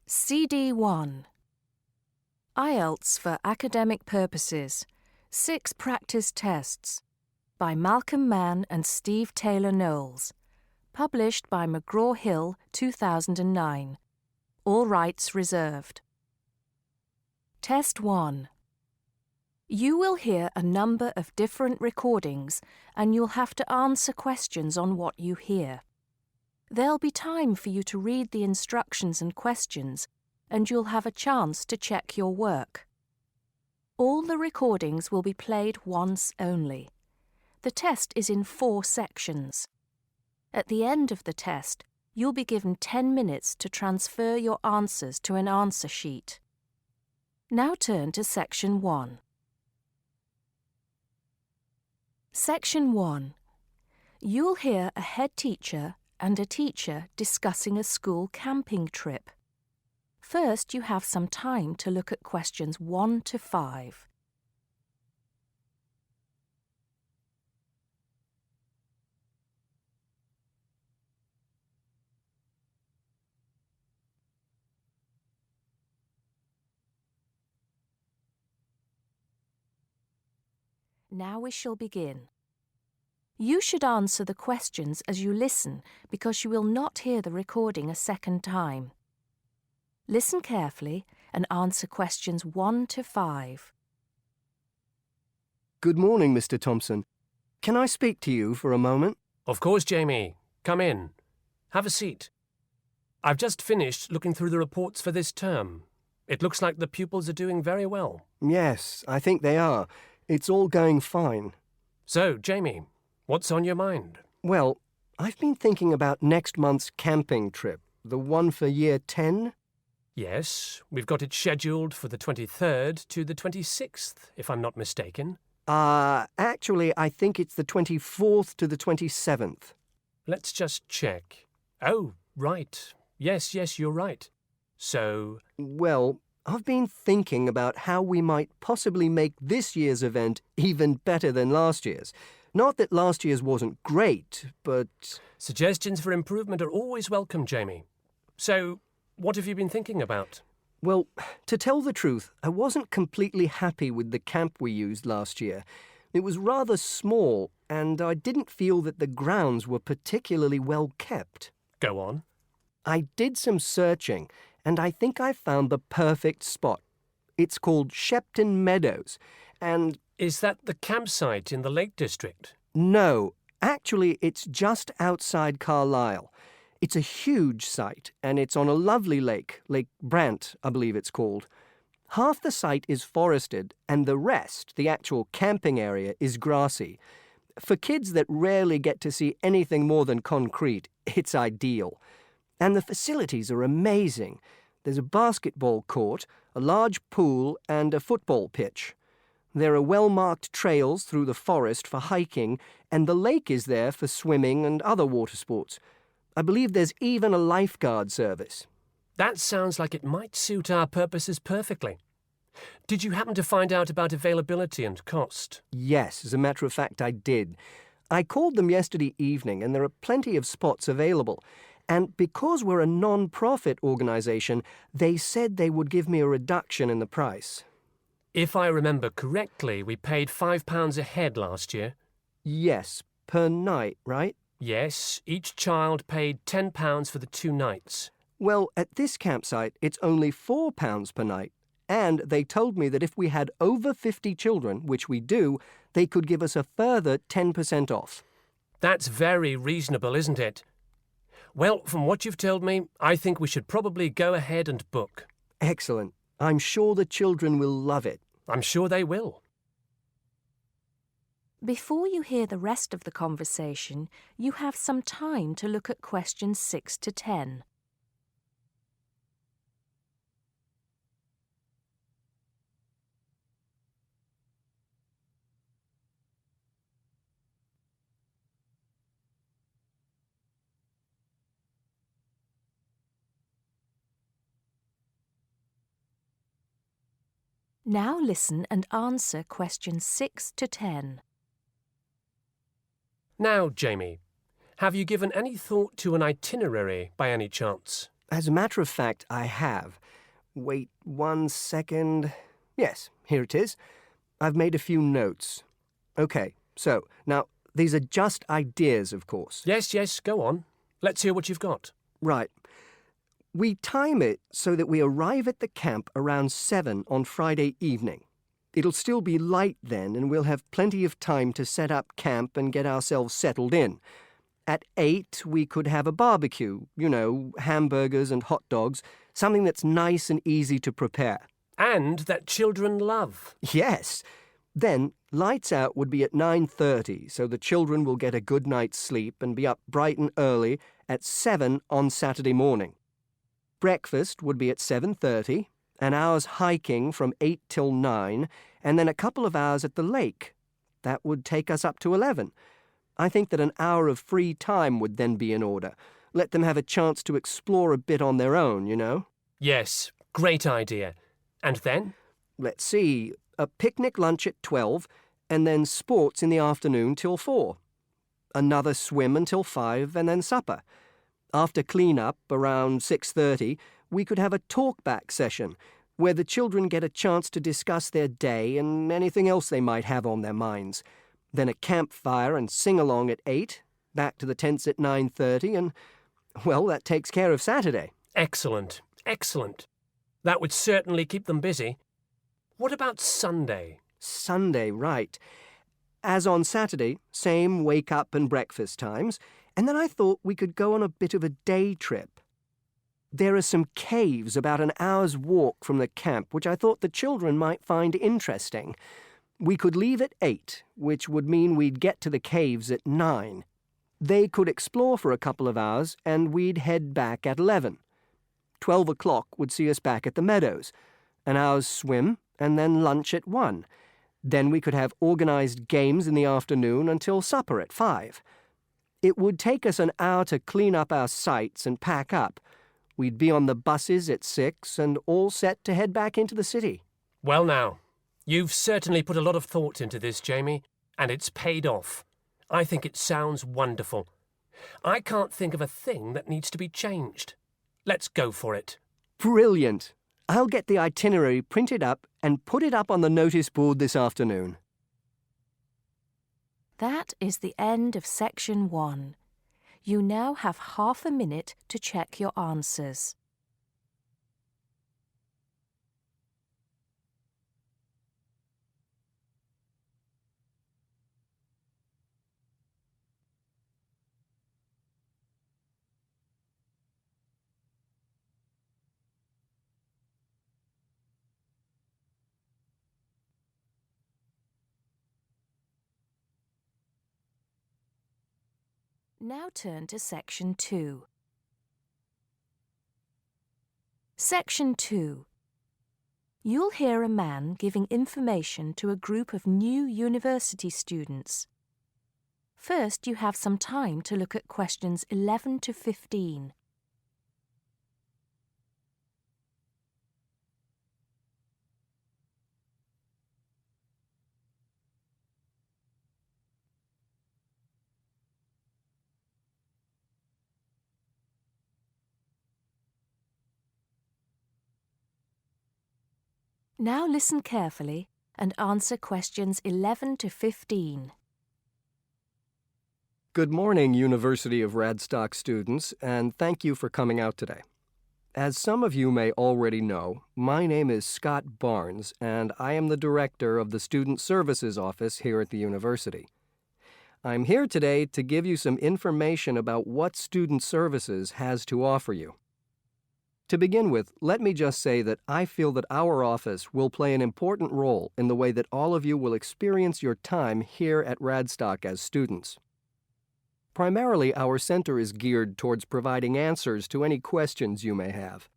CD1. IELTS for Academic Purposes. 6 Practice Tests. By Malcolm Mann and Steve Taylor Knowles. Published by McGraw-Hill, 2009. All rights reserved. Test 1. You will hear a number of different recordings and you'll have to answer questions on what you hear. There'll be time for you to read the instructions and questions, and you'll have a chance to check your work. All the recordings will be played once only. The test is in 4 sections. At the end of the test, you'll be given 10 minutes to transfer your answers to an answer sheet. Now turn to Section 1. Section 1. You'll hear a head teacher and a teacher discussing a school camping trip. First, you have some time to look at questions 1 to 5. Now we shall begin. You should answer the questions as you listen because you will not hear the recording a second time. Listen carefully and answer questions 1 to 5. Good morning, Mr. Thompson. Can I speak to you for a moment? Of course, Jamie. Come in. Have a seat. I've just finished looking through the reports for this term. It looks like the pupils are doing very well. Yes, I think they are. It's all going fine. So, Jamie, what's on your mind? Well, I've been thinking about next month's camping trip, the one for Year 10. Yes, we've got it scheduled for the 23rd to the 26th, if I'm not mistaken. Actually, I think it's the 24th to the 27th. Let's just check. Oh, right. Yes, you're right. So... Well, I've been thinking about how we might possibly make this year's event even better than last year's. Not that last year's wasn't great, but... Suggestions for improvement are always welcome, Jamie. So, what have you been thinking about? Well, to tell the truth, I wasn't completely happy with the camp we used last year. It was rather small, and I didn't feel that the grounds were particularly well kept. Go on. I did some searching, and I think I found the perfect spot. It's called Shepton Meadows, and... Is that the campsite in the Lake District? No, actually it's just outside Carlisle. It's a huge site, and it's on a lovely lake, Lake Brant, I believe it's called. Half the site is forested, and the rest, the actual camping area, is grassy. For kids that rarely get to see anything more than concrete, it's ideal. And the facilities are amazing. There's a basketball court, a large pool, and a football pitch. There are well-marked trails through the forest for hiking, and the lake is there for swimming and other water sports. I believe there's even a lifeguard service. That sounds like it might suit our purposes perfectly. Did you happen to find out about availability and cost? Yes, as a matter of fact, I did. I called them yesterday evening, and there are plenty of spots available. And because we're a non-profit organisation, they said they would give me a reduction in the price. If I remember correctly, we paid £5 a head last year. Yes, per night, right? Yes, each child paid £10 for the 2 nights. Well, at this campsite, it's only £4 per night. And they told me that if we had over 50 children, which we do, they could give us a further 10% off. That's very reasonable, isn't it? Well, from what you've told me, I think we should probably go ahead and book. Excellent. I'm sure the children will love it. I'm sure they will. Before you hear the rest of the conversation, you have some time to look at questions 6 to 10. Now listen and answer questions 6 to 10. Now, Jamie, have you given any thought to an itinerary by any chance? As a matter of fact, I have. Wait 1 second. Yes, here it is. I've made a few notes. Okay, so, now, these are just ideas, of course. Yes, go on. Let's hear what you've got. Right. We time it so that we arrive at the camp around 7 on Friday evening. It'll still be light then, and we'll have plenty of time to set up camp and get ourselves settled in. At 8, we could have a barbecue, hamburgers and hot dogs, something that's nice and easy to prepare. And that children love. Yes. Then, lights out would be at 9:30, so the children will get a good night's sleep and be up bright and early at 7 on Saturday morning. Breakfast would be at 7:30, an hour's hiking from 8 till 9, and then a couple of hours at the lake. That would take us up to 11. I think that an hour of free time would then be in order. Let them have a chance to explore a bit on their own. Yes, great idea. And then? Let's see, a picnic lunch at 12, and then sports in the afternoon till 4. Another swim until 5, and then supper. After clean-up, around 6:30, we could have a talk-back session, where the children get a chance to discuss their day and anything else they might have on their minds. Then a campfire and sing-along at 8, back to the tents at 9:30, and, well, that takes care of Saturday. Excellent. That would certainly keep them busy. What about Sunday? Sunday, right. As on Saturday, same wake-up and breakfast times, and then I thought we could go on a bit of a day trip. There are some caves about an hour's walk from the camp, which I thought the children might find interesting. We could leave at 8, which would mean we'd get to the caves at 9. They could explore for a couple of hours, and we'd head back at 11. 12 o'clock would see us back at the meadows. An hour's swim, and then lunch at 1. Then we could have organized games in the afternoon until supper at 5. It would take us an hour to clean up our sites and pack up. We'd be on the buses at 6 and all set to head back into the city. Well now, you've certainly put a lot of thought into this, Jamie, and it's paid off. I think it sounds wonderful. I can't think of a thing that needs to be changed. Let's go for it. Brilliant. I'll get the itinerary printed up and put it up on the notice board this afternoon. That is the end of section 1. You now have half a minute to check your answers. Now turn to Section 2. Section 2. You'll hear a man giving information to a group of new university students. First, you have some time to look at questions 11 to 15. Now listen carefully and answer questions 11 to 15. Good morning, University of Radstock students, and thank you for coming out today. As some of you may already know, my name is Scott Barnes, and I am the director of the Student Services Office here at the university. I'm here today to give you some information about what Student Services has to offer you. To begin with, let me just say that I feel that our office will play an important role in the way that all of you will experience your time here at Radstock as students. Primarily, our center is geared towards providing answers to any questions you may have.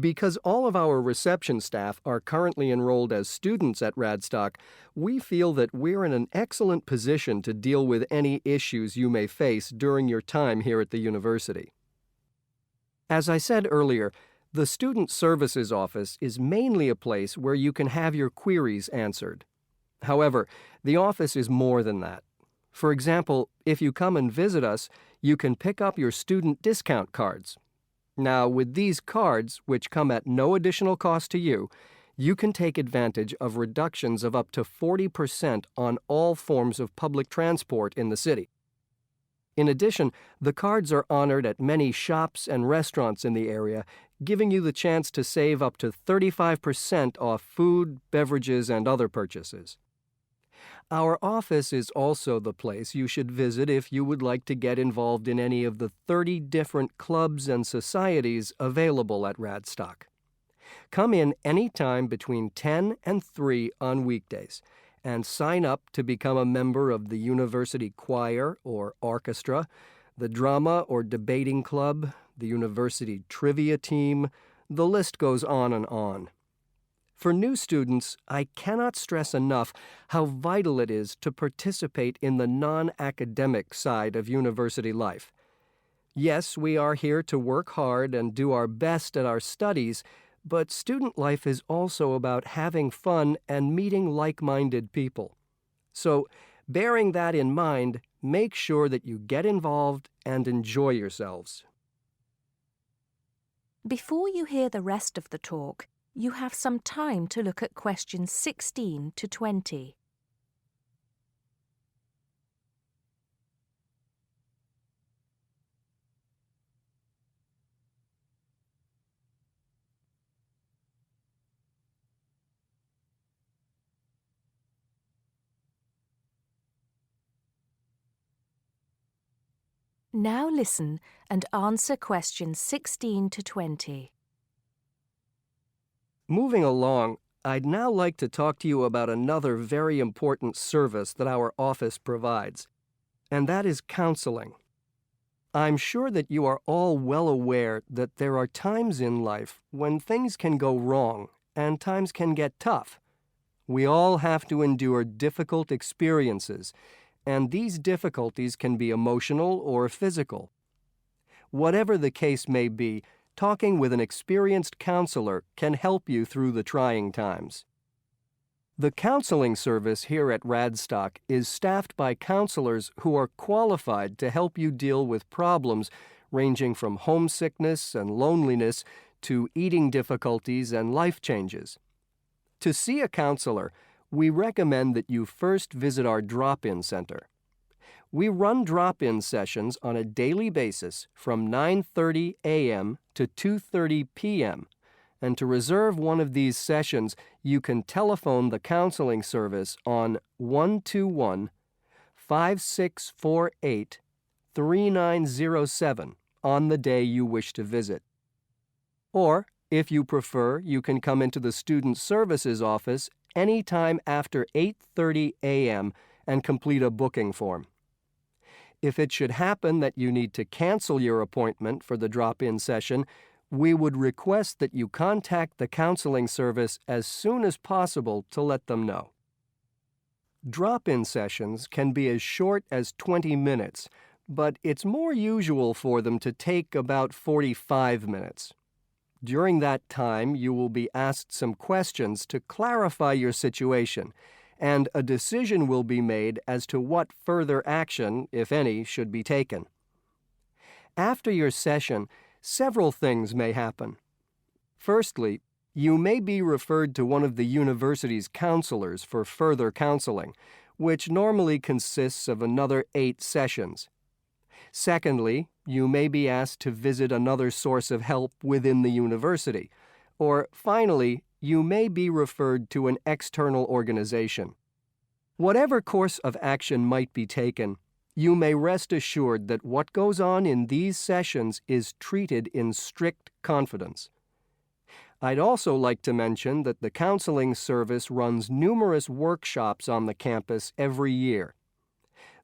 Because all of our reception staff are currently enrolled as students at Radstock, we feel that we're in an excellent position to deal with any issues you may face during your time here at the university. As I said earlier, the Student Services Office is mainly a place where you can have your queries answered. However, the office is more than that. For example, if you come and visit us, you can pick up your student discount cards. Now, with these cards, which come at no additional cost to you, you can take advantage of reductions of up to 40% on all forms of public transport in the city. In addition, the cards are honored at many shops and restaurants in the area, giving you the chance to save up to 35% off food, beverages, and other purchases. Our office is also the place you should visit if you would like to get involved in any of the 30 different clubs and societies available at Radstock. Come in any time between 10 and 3 on weekdays and sign up to become a member of the university choir or orchestra, the drama or debating club, the university trivia team. The list goes on and on. For new students, I cannot stress enough how vital it is to participate in the non-academic side of university life. Yes, we are here to work hard and do our best at our studies, but student life is also about having fun and meeting like-minded people. So, bearing that in mind, make sure that you get involved and enjoy yourselves. Before you hear the rest of the talk, you have some time to look at questions 16 to 20. Now listen and answer questions 16 to 20. Moving along, I'd now like to talk to you about another very important service that our office provides, and that is counseling. I'm sure that you are all well aware that there are times in life when things can go wrong and times can get tough. We all have to endure difficult experiences, and these difficulties can be emotional or physical. Whatever the case may be, talking with an experienced counselor can help you through the trying times. The counseling service here at Radstock is staffed by counselors who are qualified to help you deal with problems ranging from homesickness and loneliness to eating difficulties and life changes. To see a counselor, we recommend that you first visit our drop-in center. We run drop-in sessions on a daily basis from 9:30 a.m. to 2:30 p.m., and to reserve one of these sessions, you can telephone the counseling service on 121-5648-3907 on the day you wish to visit. Or, if you prefer, you can come into the Student Services office anytime after 8:30 a.m. and complete a booking form. If it should happen that you need to cancel your appointment for the drop-in session, we would request that you contact the counseling service as soon as possible to let them know. Drop-in sessions can be as short as 20 minutes, but it's more usual for them to take about 45 minutes. During that time, you will be asked some questions to clarify your situation, and a decision will be made as to what further action, if any, should be taken. After your session, several things may happen. Firstly, you may be referred to one of the university's counselors for further counseling, which normally consists of another 8 sessions. Secondly, you may be asked to visit another source of help within the university. Or finally, you may be referred to an external organization. Whatever course of action might be taken, you may rest assured that what goes on in these sessions is treated in strict confidence. I'd also like to mention that the counseling service runs numerous workshops on the campus every year.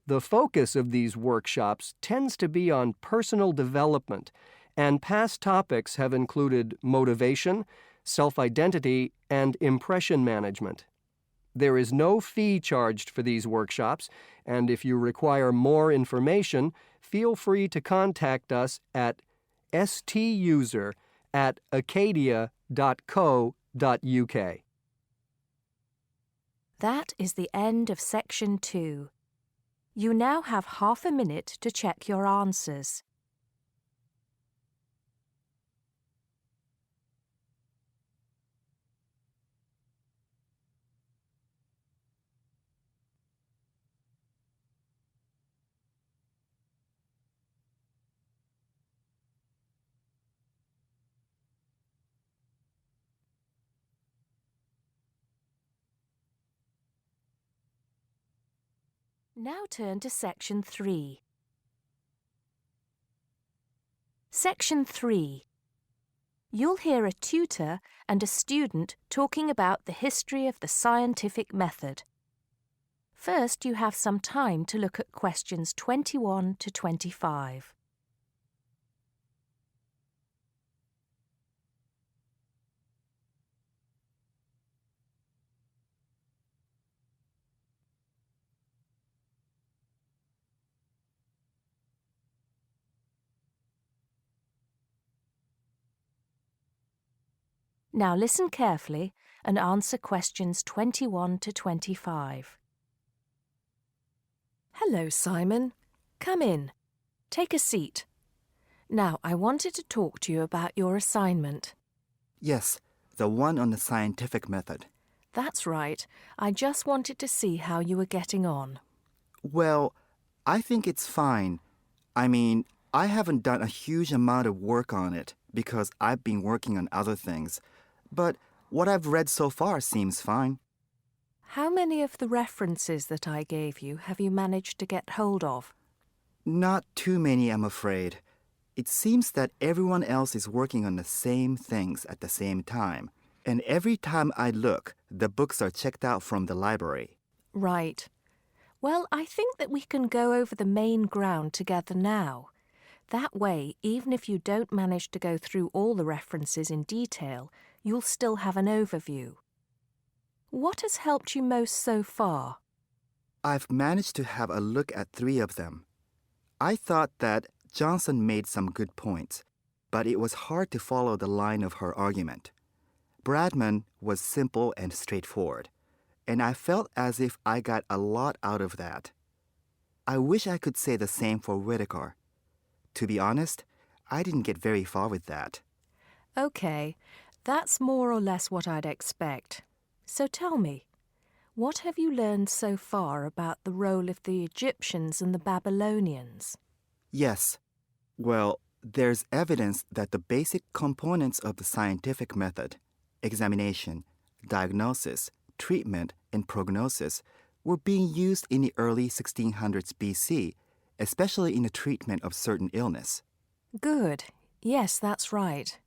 The focus of these workshops tends to be on personal development, and past topics have included motivation, self-identity, and impression management. There is no fee charged for these workshops, and if you require more information, feel free to contact us at stuser@acadia.co.uk. That is the end of section 2. You now have half a minute to check your answers. Now turn to Section 3. Section 3. You'll hear a tutor and a student talking about the history of the scientific method. First, you have some time to look at questions 21 to 25. Now listen carefully and answer questions 21 to 25. Hello, Simon. Come in. Take a seat. Now, I wanted to talk to you about your assignment. Yes, the one on the scientific method. That's right. I just wanted to see how you were getting on. Well, I think it's fine. I mean, I haven't done a huge amount of work on it because I've been working on other things. But what I've read so far seems fine. How many of the references that I gave you have you managed to get hold of? Not too many, I'm afraid. It seems that everyone else is working on the same things at the same time. And every time I look, the books are checked out from the library. Right. Well, I think that we can go over the main ground together now. That way, even if you don't manage to go through all the references in detail, you'll still have an overview. What has helped you most so far? I've managed to have a look at 3 of them. I thought that Johnson made some good points, but it was hard to follow the line of her argument. Bradman was simple and straightforward, and I felt as if I got a lot out of that. I wish I could say the same for Whittaker. To be honest, I didn't get very far with that. Okay, that's more or less what I'd expect. So tell me, what have you learned so far about the role of the Egyptians and the Babylonians? Yes. Well, there's evidence that the basic components of the scientific method, examination, diagnosis, treatment, and prognosis, were being used in the early 1600s BC, especially in the treatment of certain illness. Good. Yes, that's right.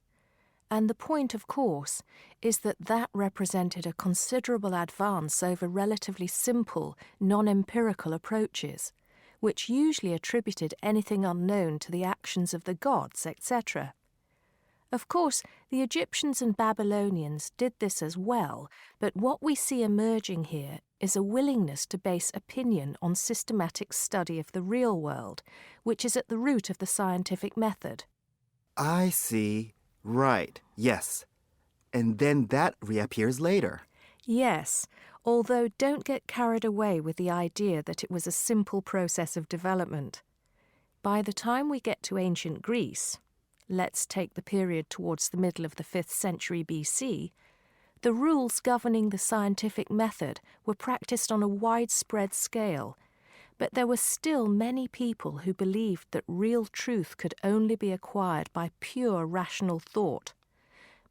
And the point, of course, is that that represented a considerable advance over relatively simple, non-empirical approaches, which usually attributed anything unknown to the actions of the gods, etc. Of course, the Egyptians and Babylonians did this as well, but what we see emerging here is a willingness to base opinion on systematic study of the real world, which is at the root of the scientific method. I see. Right, yes. And then that reappears later. Yes, although don't get carried away with the idea that it was a simple process of development. By the time we get to ancient Greece, let's take the period towards the middle of the 5th century BC, the rules governing the scientific method were practiced on a widespread scale, but there were still many people who believed that real truth could only be acquired by pure rational thought.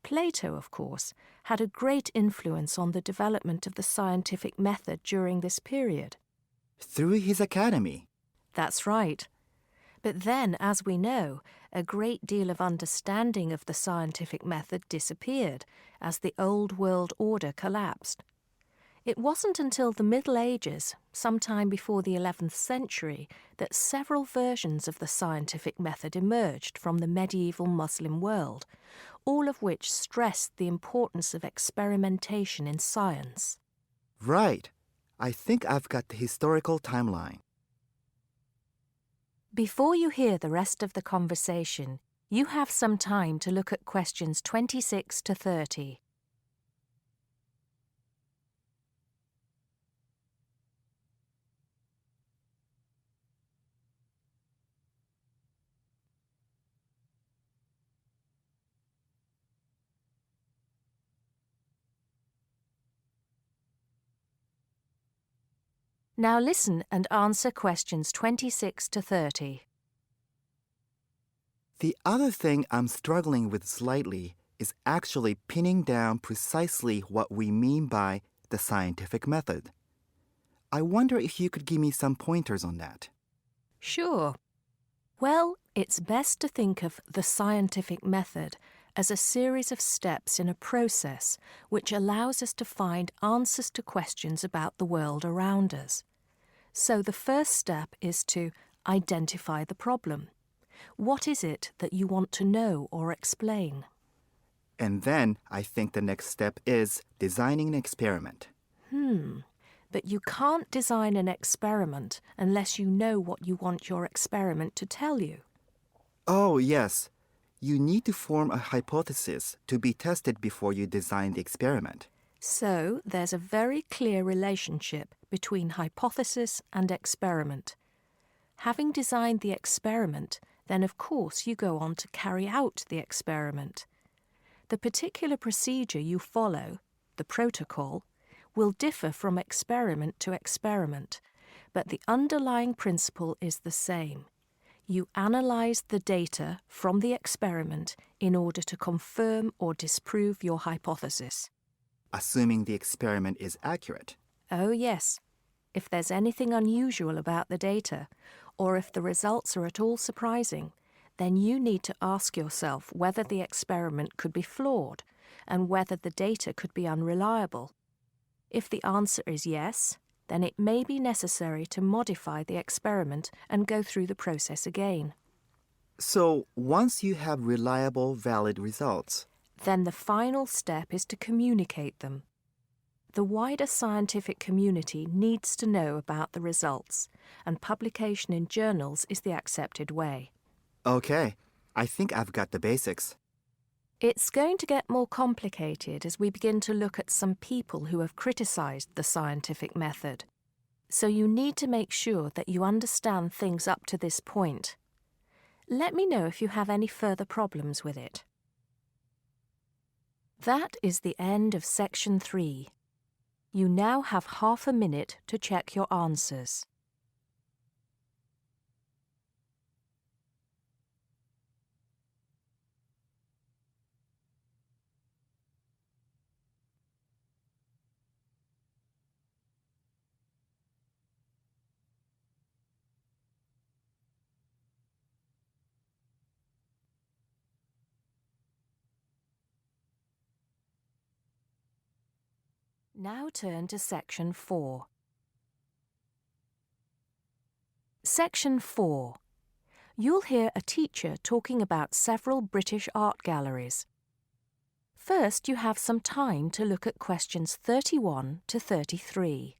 Plato, of course, had a great influence on the development of the scientific method during this period. Through his academy. That's right. But then, as we know, a great deal of understanding of the scientific method disappeared as the old world order collapsed. It wasn't until the Middle Ages, sometime before the 11th century, that several versions of the scientific method emerged from the medieval Muslim world, all of which stressed the importance of experimentation in science. Right. I think I've got the historical timeline. Before you hear the rest of the conversation, you have some time to look at questions 26 to 30. Now listen and answer questions 26 to 30. The other thing I'm struggling with slightly is actually pinning down precisely what we mean by the scientific method. I wonder if you could give me some pointers on that. Sure. Well, it's best to think of the scientific method as a series of steps in a process which allows us to find answers to questions about the world around us. So the first step is to identify the problem. What is it that you want to know or explain? And then I think the next step is designing an experiment. But you can't design an experiment unless you know what you want your experiment to tell you. Oh, yes. You need to form a hypothesis to be tested before you design the experiment. So there's a very clear relationship between hypothesis and experiment. Having designed the experiment, then of course you go on to carry out the experiment. The particular procedure you follow, the protocol, will differ from experiment to experiment, but the underlying principle is the same. You analyze the data from the experiment in order to confirm or disprove your hypothesis. Assuming the experiment is accurate. Oh yes, if there's anything unusual about the data, or if the results are at all surprising, then you need to ask yourself whether the experiment could be flawed and whether the data could be unreliable. If the answer is yes, then it may be necessary to modify the experiment and go through the process again. So, once you have reliable, valid results, Then the final step is to communicate them. The wider scientific community needs to know about the results, and publication in journals is the accepted way. okay, I think I've got the basics. It's going to get more complicated as we begin to look at some people who have criticized the scientific method. So you need to make sure that you understand things up to this point. Let me know if you have any further problems with it. That is the end of section 3. You now have half a minute to check your answers. Now turn to section 4. Section 4. You'll hear a teacher talking about several British art galleries. First, you have some time to look at questions 31 to 33.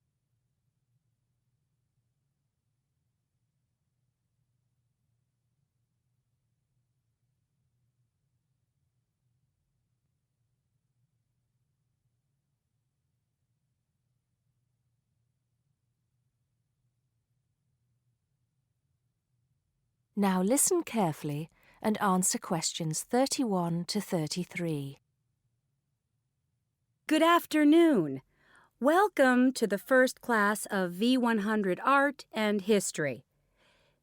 Now listen carefully and answer questions 31 to 33. Good afternoon. Welcome to the first class of V100 Art and History.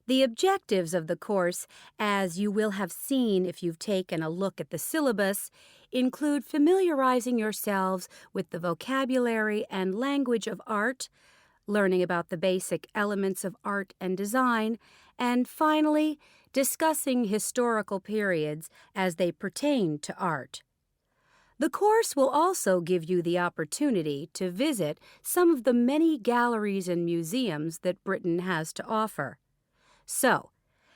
The objectives of the course, as you will have seen if you've taken a look at the syllabus, include familiarizing yourselves with the vocabulary and language of art, learning about the basic elements of art and design, and finally, discussing historical periods as they pertain to art. The course will also give you the opportunity to visit some of the many galleries and museums that Britain has to offer. So,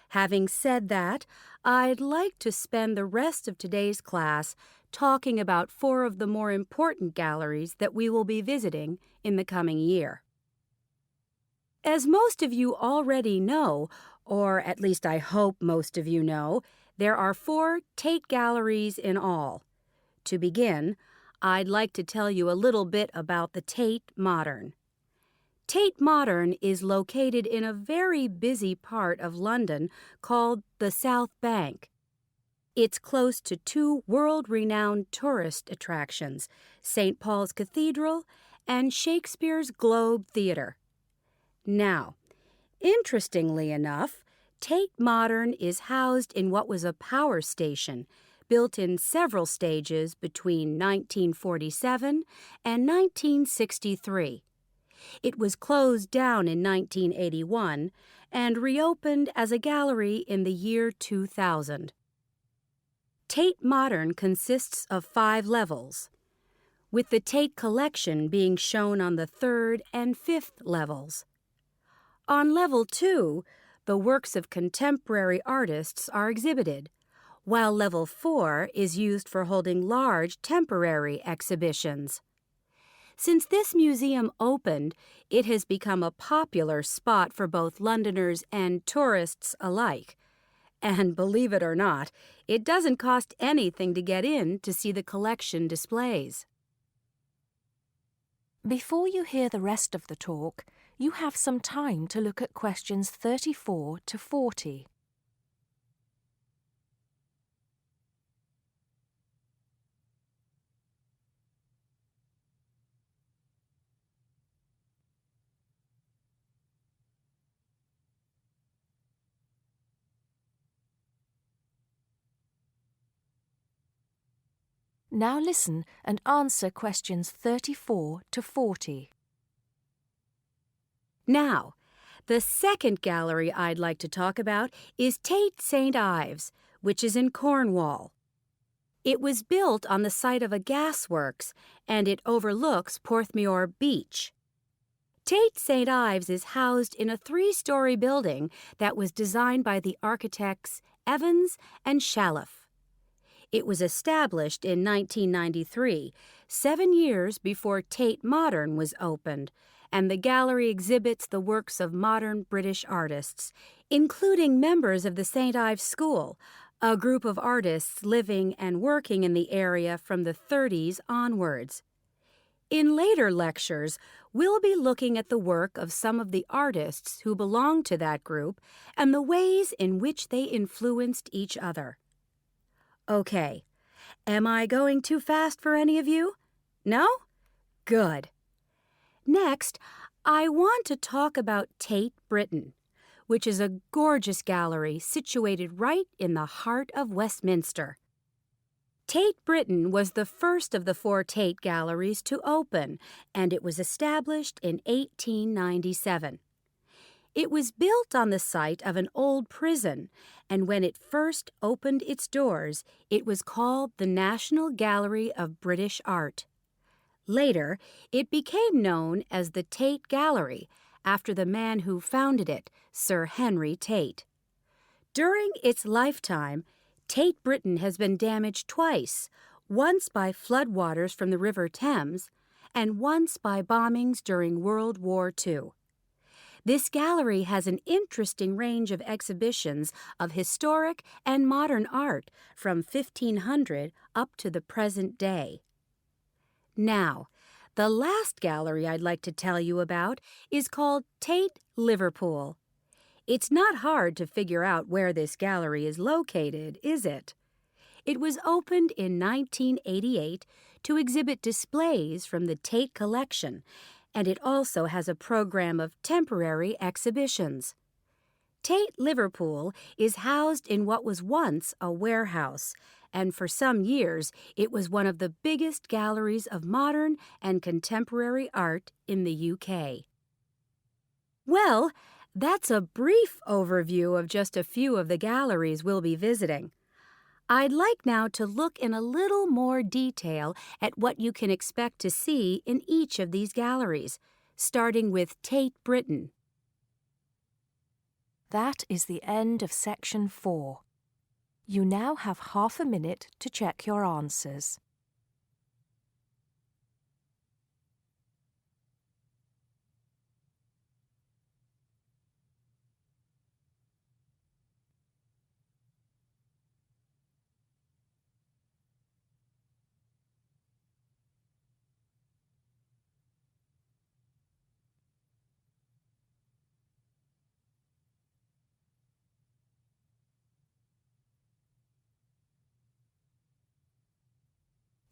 having said that, I'd like to spend the rest of today's class talking about 4 of the more important galleries that we will be visiting in the coming year. As most of you already know, or at least I hope most of you know, there are 4 Tate galleries in all. To begin, I'd like to tell you a little bit about the Tate Modern. Tate Modern is located in a very busy part of London called the South Bank. It's close to 2 world-renowned tourist attractions, St. Paul's Cathedral and Shakespeare's Globe Theatre. Now, interestingly enough, Tate Modern is housed in what was a power station, built in several stages between 1947 and 1963. It was closed down in 1981 and reopened as a gallery in the year 2000. Tate Modern consists of 5 levels, with the Tate Collection being shown on the 3rd and 5th levels. On level 2, the works of contemporary artists are exhibited, while level 4 is used for holding large temporary exhibitions. Since this museum opened, it has become a popular spot for both Londoners and tourists alike. And believe it or not, it doesn't cost anything to get in to see the collection displays. Before you hear the rest of the talk, you have some time to look at questions 34 to 40. Now listen and answer questions 34 to 40. Now, the second gallery I'd like to talk about is Tate St. Ives, which is in Cornwall. It was built on the site of a gasworks, and it overlooks Porthmeor Beach. Tate St. Ives is housed in a 3-story building that was designed by the architects Evans and Shalliff. It was established in 1993, 7 years before Tate Modern was opened, and the gallery exhibits the works of modern British artists, including members of the St. Ives School, a group of artists living and working in the area from the 30s onwards. In later lectures, we'll be looking at the work of some of the artists who belong to that group and the ways in which they influenced each other. Okay, am I going too fast for any of you? No? Good. Next, I want to talk about Tate Britain, which is a gorgeous gallery situated right in the heart of Westminster. Tate Britain was the first of the 4 Tate galleries to open, and it was established in 1897. It was built on the site of an old prison, and when it first opened its doors, it was called the National Gallery of British Art. Later, it became known as the Tate Gallery, after the man who founded it, Sir Henry Tate. During its lifetime, Tate Britain has been damaged twice, once by floodwaters from the River Thames and once by bombings during World War II. This gallery has an interesting range of exhibitions of historic and modern art from 1500 up to the present day. Now, the last gallery I'd like to tell you about is called Tate Liverpool. It's not hard to figure out where this gallery is located, is it? It was opened in 1988 to exhibit displays from the Tate collection, and it also has a program of temporary exhibitions. Tate Liverpool is housed in what was once a warehouse, and for some years it was one of the biggest galleries of modern and contemporary art in the UK. Well, that's a brief overview of just a few of the galleries we'll be visiting. I'd like now to look in a little more detail at what you can expect to see in each of these galleries, starting with Tate Britain. That is the end of section 4. You now have half a minute to check your answers.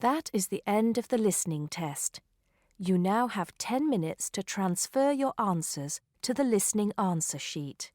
That is the end of the listening test. You now have 10 minutes to transfer your answers to the listening answer sheet.